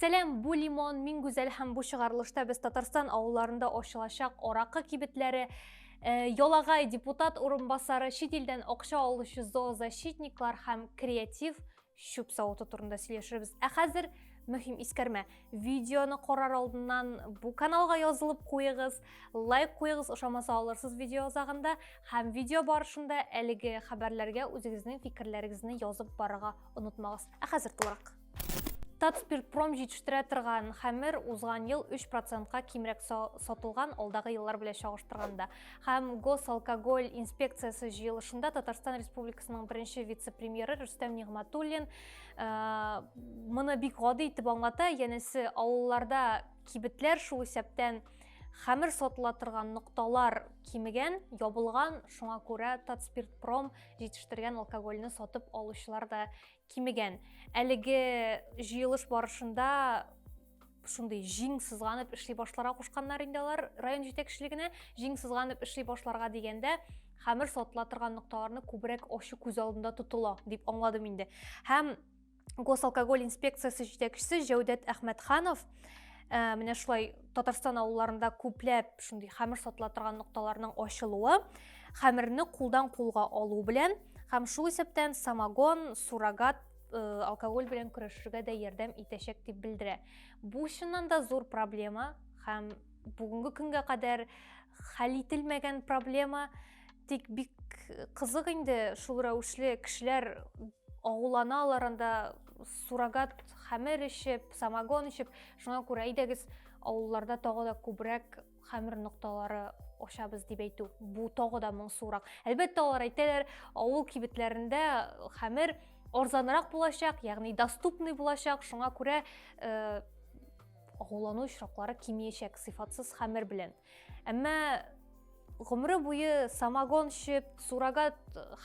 Сәлем, бу лимон, мин гүзәл һәм бу чыгарылышта без Татарстан авылларында ачылачак аракы кибетләре, ялагай депутат урынбасары, чит илдән акча алучы зоозащитниклар һәм креатив чүп савыты турында сөйләшәбез. Ә хәзер мөһим искәрмә. Видеоны карар алдыннан бу каналга язылып куегыз, лайк куегыз, ошамаса алырсыз видео узагында һәм видео барышында әлеге хәбәрләргә үзегезнең фикерләрегезне язып барырга онытмагыз. Ә хәзер тулырак. Татспиртпром җитештерә торган хәмер узган ел 3%-ка кимрәк сатылган алдагы еллар белән чагыштырганда. Һәм Госалкоголь инспекциясе җыелышында Татарстан Республикасының беренче вице-премьеры Рөстәм Нигъмәтуллин моны бик гади итеп аңлата, янәсе авылларда кибетләр шул исәптән хәмер сатыла торган нокталар кимегән, ябылган, шуңа күрә Татспиртпром җитештергән алкогольне сатып алучылар да кимегән. Әлеге җыелыш барышында шундый җиң сызганып эшли башларга кушканнар инде алар район җитәкчелегенә. Җиң сызганып эшли башларга дигәндә, хәмер сатыла торган нокталарны күбрәк ачу күз алдында тотыла дип аңладым инде. Һәм Госалкоголь инспекциясе җитәкчесе Җәүдәт Әхмәтханов менә шулай Татарстан авылларында күпләп шундый хәмер сатыла торган нокталарның ачылуы, хәмерне кулдан кулга алу белән һәм шул исәптән самогон, суррогат алкоголь белән көрәшергә дә ярдәм итәчәк дип белдерә. Бу чыннан да зур проблема һәм бүгенге көнгә кадәр хәл ителмәгән проблема. Тик бик кызык инде шул рәвешле кешеләр авылланалар анда суррогат хәмер эчеп, самогон эчеп, шуңа күрә әйдәгез авылларда тагы да күбрәк хәмер нокталары ачабыз дип әйтү. Бу тагы да моңсурак. Әлбәттә алар әйтәләр, авыл кибетләрендә хәмер арзанрак булачак, ягъни доступный булачак, шуңа күрә авыллану очраклары кимиячәк сыйфатсыз хәмер белән. Әмма гомере буе самогон эчеп, суррогат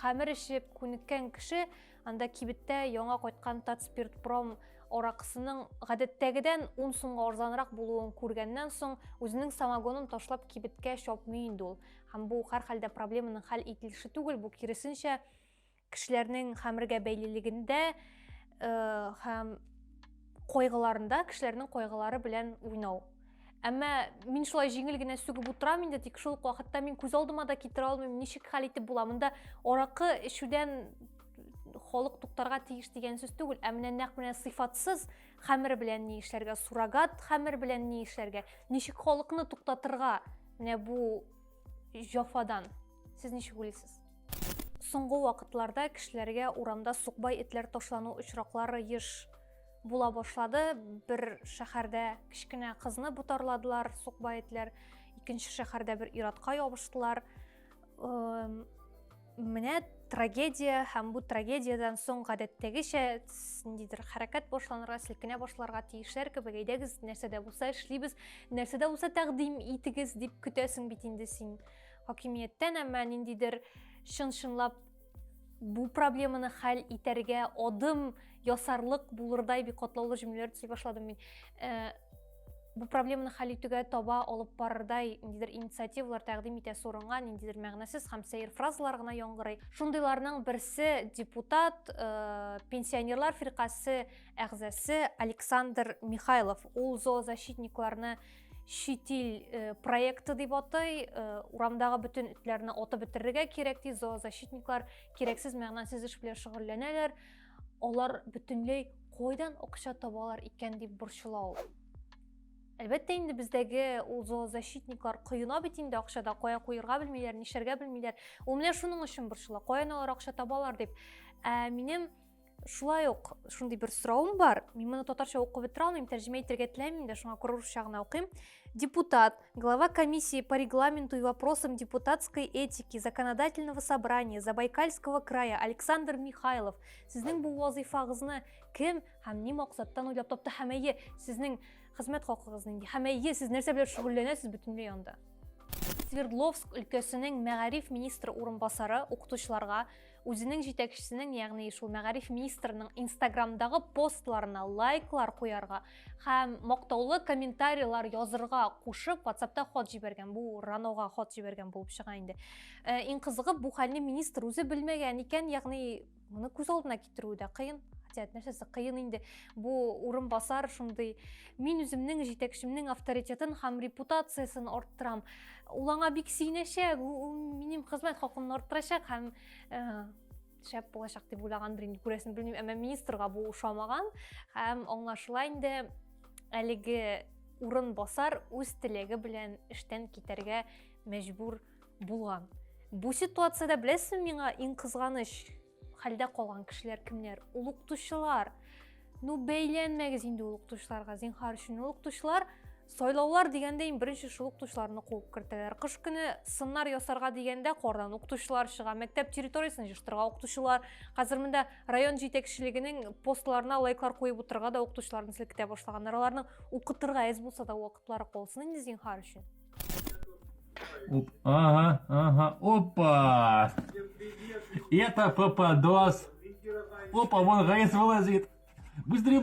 хәмер эчеп күнеккән кеше анда кибеттә яңа кайткан Татспиртпром аракысының гадәттәгедән 10 сумга арзанрак булуын күргәннән соң үзенең самогонын ташлап кибеткә чапмый инде ул. Һәм бу һәрхәлдә проблеманың хәл ителеше түгел, бу киресенчә кешеләрнең хәмергә бәйлелегендә һәм кайгыларында, кешеләрнең кайгылары белән уйнау. Әмма мин шулай җиңел генә сүгеп утырам инде, тик шул вакытта мин күз алдыма да китерә алмыйм, ничек хәл итеп була. Монда аракы эчүдән халык туктарга тиеш дигән сүз түгел, ә менә нәкъ менә сыйфатсыз хәмер белән ни эшләргә, суррогат хәмер белән ни эшләргә, ничек халыкны туктатырга менә бу җафадан. Сез ничек уйлыйсыз? Соңгы вакытларда кешеләргә урамда сукбай этләр ташлану очраклары еш була башлады. Бер шәһәрдә кичкенә кызны бутарладылар сукбай этләр, икенче шәһәрдә бер иратка ябыштылар. Менә трагедия һәм бу трагедиядан соң гадәттәгечә ниндидер хәрәкәт башланырга, селкенә башларга тиешләр кебек, әйдәгез нәрсәдә булса эшлибез, нәрсәдә булса тәкъдим итегез дип көтәсең бит инде син хакимияттән. Әмма ниндидер чын-чынлап бу проблеманы хәл итәргә адым ясарлык булырдай бик катлаулы җөмләләр төзи башладым мин. Бу проблеманы хәл итүгә таба алып барырдай ниндидер инициативалар тәкъдим итә сурынга, ниндидер мәгънәсез һәм сәер фразалар гына яңгырый. Шундыйларның берсе депутат, пенсионерлар фиркасы әгъзасы Александр Михайлов. Ул зоозащитникларны чит ил проекты дип атай, урамдагы бөтен этләрне атып бетерергә кирәк ди, зоозащитниклар кирәксез мәгънәсез эш белән шөгыльләнәләр. Алар бөтенләй кайдан акча табалар икән дип борчыла ул. Әлбәттә инде бездәге ул зоозащитниклар кыена бит инде акчада, кая куярга белмиләр, нишләргә белмиләр. Ул менә шуның өчен борчыла, каян алар акча табалар дип. Минем шулай ук шундый бер соравым бар. Мин моны татарча укып бетерә алмыйм, тәрҗемә итәргә теләмим дә, шуңа күрә русча гына укыйм. Депутат, глава комиссии по регламенту и вопросам депутатской этики законодательного собрания Забайкальского края Александр Михайлов. Сезнең бу вазифагызны кем һәм ни максаттан уйлап тапты? Һәм әйе, сезнең хезмәт хакыгыз нинди? Һәм әйе, сез нәрсә белән шөгыльләнәсез бөтенләй анда? Свердловск өлкәсенең мәгариф министры урынбасары укытучыларга үзенең җитәкчесенең, ягъни шул мәгариф министрының Instagramдагы постларына лайклар куярга һәм мактаулы комментарийлар язырга кушып WhatsAppта хат җибәргән. Бу Ранога хат җибәргән булып чыга инде. Иң кызыгы, бу хәлне министр үзе белмәгән икән, ягъни моны күз алдына китерү дә кыен. тиет нәрсесі қиын инде. Бу урын басар шундай мин үземнең җитәкчемнең авторитетын һәм репутациясын арттырам. Улаңа бик сөйнәшәк, минем хезмәт хакымны арттырачак һәм шәп булачак дип уйлагандыр инде, күрәсен белмим, әмма министрга бу ошамаган һәм аңлашыла инде әлеге урын басар үз теләге белән эштән китәргә мәҗбүр булган. Бу ситуацияда беләсезме, миңа иң кызганыч хәлдә калган кешеләр кемнәр? Ул укытучылар. Ну бәйләнмәгез инде ул укытучыларга, зинһар өчен. Ул укытучылар сайлаулар дигәндә беренче шул укытучыларны куып кертәләр. Кыш көне сыннар ясарга дигәндә кардан укытучылар чыга, мәктәп территориясын җыштырга укытучылар. Хәзер монда район җитәкчелегенең постларына лайклар куеп утырга да укытучыларны селкетә башлаганнар. Аларның укытырга әз булса да вакытлары калсын инде зинһар өчен. Ага, опа! Это попадос. Опа, вон Раис вылазит. Быстрее.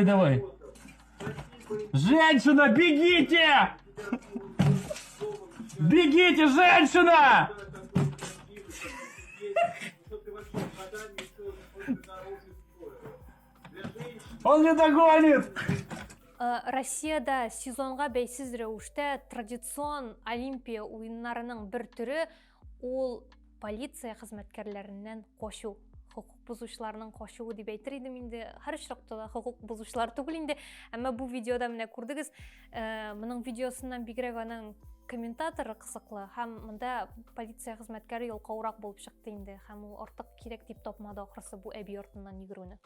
Давай. Женщина, бегите! Бегите, женщина! Он не догонит! Россияда сезонга бәйсез рәвештә традицион Олимпия уеннарының бер төре ул полиция хезмәткәрләреннән качу. Хукук бузучыларның качуы дип әйтер идем инде. Һәр очракта да хукук бузучылар түгел инде. Әмма бу видеода менә күрдегез, моның видеосыннан бигрәк аның комментаторы кызыклы һәм монда полиция хезмәткәре ялкаурак булып чыкты инде һәм ул артык кирәк дип тапмады ахрысы бу әби артыннан йөгерүне.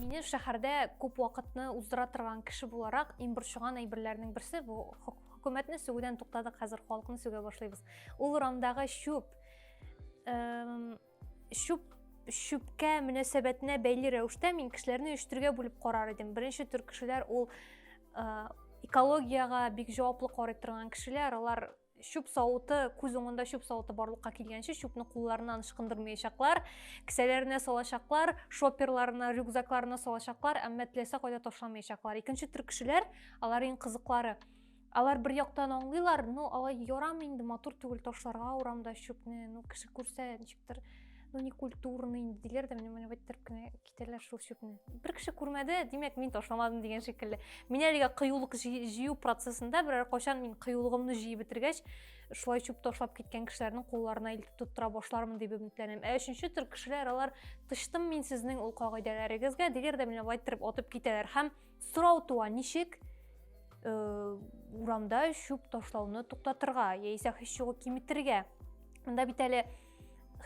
Мине шәһәрдә күп вакытны уздыра торган кеше буларак иң борчыган әйберләрнең берсе бу хөкүмәтне сүгүдән туктадык, хәзер халыкны сүгә башлыйбыз. Ул урамдагы чүпкә мөнәсәбәтенә бәйле рәвештә мин кешеләрне өч төргә бүлеп карар идем. Беренче төр кешеләр ул экологияга бик җаваплы карый торган кешеләр, алар чүп савыты, күз уңында чүп савыты барлыкка килгәнче чүпне кулларыннан ышкындырмаячаклар, кесәләренә салачаклар, шоперларына, рюкзакларына салачаклар, әмма теләсә кайда ташламаячаклар. Икенче төр кешеләр, алар иң кызыклары. Алар бер яктан аңлыйлар, ну алай ярамый инде, матур түгел ташларга урамда чүпне, ну кеше күрсә ничектер, ну не культурный инде диләр дә менә вәттер кенә китәләр шул чүпне. Бер кеше күрмәде, димәк мин ташламадым дигән шикелле. Мин әлегә кыюлык җыю процессында берәр кайчан мин кыюлыгымны җыеп бетергәч, шулай чүп ташлап киткән кешеләрнең кулларына илтеп тоттыра башлармын дип өметләнәм. Өченче төр кешеләр, алар тыштым мин сезнең ул кагыйдәләрегезгә диләр дә менә вәттер атып китәләр һәм сорау туа, ничек урамда чүп ташлауны туктатырга, яисә һичюгы киметергә. Монда бит әле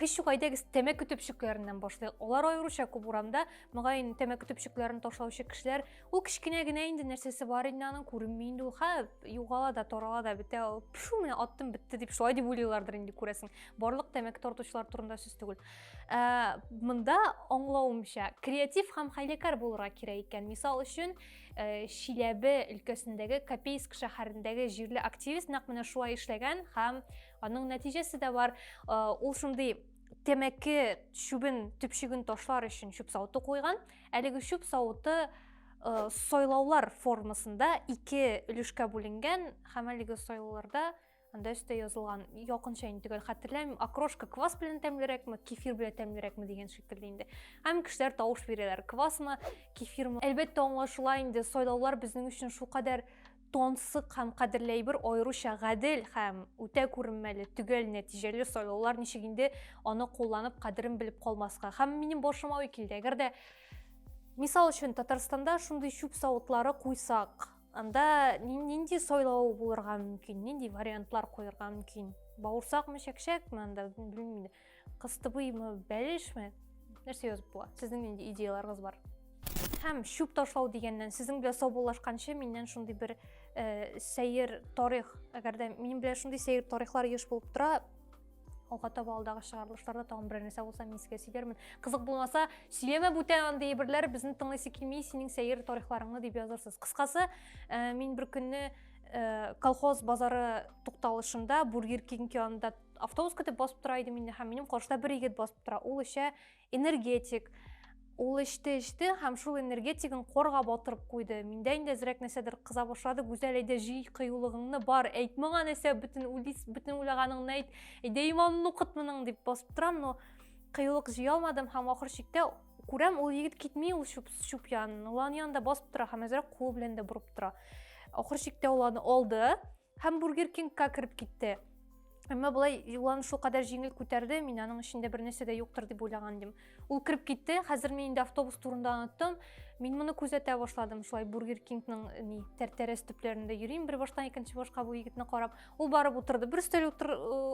һич кайдагы тәмәке төпчекләреннән башлый. Алар аеруча күп урамда, мөгаен тәмәке төпчекләрен ташлаучы кешеләр, ул кичкенә генә инде нәрсәсе бар инде аның күренми инде ул, югала да, тарала да бетә, пшу менә аттым бетте дип шулай дип уйлыйлардыр инде күрәсең. Барлык тәмәке тартучылар турында сүз түгел. Монда аңлавымча креатив һәм хәйләкәр булырга кирәк икән. Мисал өчен, Чиләбе өлкәсендәге Копейск шәһәрендәге җирле активист нәкъ менә шулай эшләгән һәм аның нәтиҗәсе дә бар. Ул шундый тәмәке чүбен төпчеген ташлар өчен чүп савыты куйган. Әлеге чүп савыты сайлаулар формасында 2 өлешкә бүленгән һәм әлеге сайлауларда анда өстә язылган, якынча инде түгел хәтерләмим, окрошка квас белән тәмлерәкме, кефир белән тәмлерәкме дигән шикелле инде. Һәм кешеләр тавыш бирәләр, квасмы, кефирме. Әлбәттә аңлашыла инде, сайлаулар безнең өчен шулкадәр тонсык һәм кадерле әйбер, аеруча гадел һәм үтә күренмәле, төгәл нәтиҗәле сайлаулар ничек инде аны кулланып кадерен белеп калмаска. Һәм минем башыма килде, әгәр дә мисал өчен Татарстанда шундый чүп савытлары куйсак, анда нинди сайлау булырга мөмкин, нинди вариантлар куярга мөмкин? Бауырсакмы, чәкчәкме, анда белмим инде. Кыстыбыймы, бәлешме? Нәрсә язып була? Сезнең нинди идеяларыгыз бар? Һәм чүп ташлау дигәннән сезнең белән саубуллашканчы миннән шундый бер сәер тарих, әгәр дә минем белән шундый сәер тарихлар еш булып тора, алга таба алдагы чыгарылышларда тагын бер нәрсә булса мин сезгә сөйләрмен. Кызык булмаса, сөйләмә бүтән андый әйберләр, безне тыңлыйсы килми, синең сәер тарихларыңны дип язарсыз. Кыскасы, мин бер көнне колхоз базары тукталышында Бургер Кинг янында автобус көтеп басып тора идем инде һәм минем каршыда бер егет басып тора. Ул эчә энергетик. Ул эчте һәм шул энергетигын корга батырып куйды. Миндә инде зрәк нәрсәдер кыза башлады. Гүзәл, әйдә җый, кыюлыгыңны бар. Әйтмәгә нәрсә, бөтен уйлаганыңны әйт. Әйдә иманны укыт моның дип басып торам, но кыюлык җыя алмадым һәм ахыр чиктә Күрәм, ул егет китмей, ул шуп янын. Улан янында басып тора, һәм әзрәк кул белән дә бурып тора. Ахыр чиктә уланы алды һәм Бургер Кингка кереп китте. Әмма булай уланы шул кадәр җиңел күтәрде, мин аның эчендә бер нәрсә дә юктыр дип уйлаган идем. Ул кереп китте, хәзер мин инде автобус турында оныттым. Мин моны күзәтә башладым, шулай Бургер Кингның тәртәрәс төпләрендә йөрим, бер баштан икенче башка бу егетне карап. Ул барып утырды, бер өстәл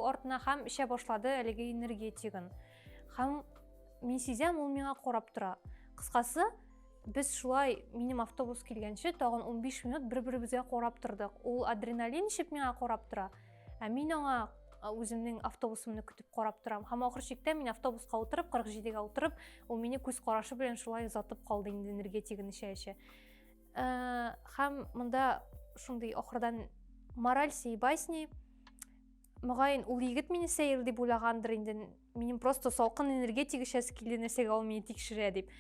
артына һәм эчә башлады әлеге энергетигын. Һәм мин сизәм, ул миңа карап тора. Кыскасы, без шулай минем автобус килгәнче тагын 15 минут бер-беребезгә карап тордык. Ул адреналин ишеп миңа карап тора. Ә мин аңа үземнең автобусымны көтеп карап торам. Һәм ахыр чиктә мин автобуска утырып, 47-гә утырып, ул мине күз карашы белән шулай озатып калды инде энергетигын эчә-эчә. Һәм монда шундый ахырдан мораль сей басни. Мөгаен ул егет мине сәер дип уйлагандыр инде. Минем просто салкын энергетик эчәсе килде, нәрсәгә ул мине тикшерә дип.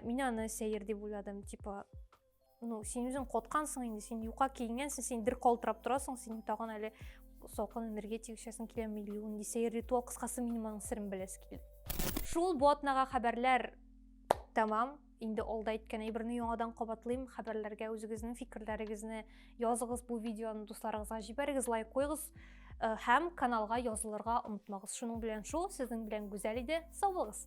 Мин аны сәер дип уйладым, типа, син үзең коткансың инде, син юка кийгәнсең, син дер калтырап торасың, син тагын әле салкын энергетик эчәсең килә миллион дисәйер ритуал, кыскасы минем аның серен беләсе килде. Шул бу атнага хәбәрләр тамам. Инде алда әйткән әйберне яңадан кабатлыйм. Хәбәрләргә үзегезнең фикерләрегезне языгыз, бу видеоны дусларыгызга җибәрегез, лайк куйгыз һәм каналга язылырга онытмагыз. Шуның белән сезнең белән гүзәл иде. Сау булыгыз.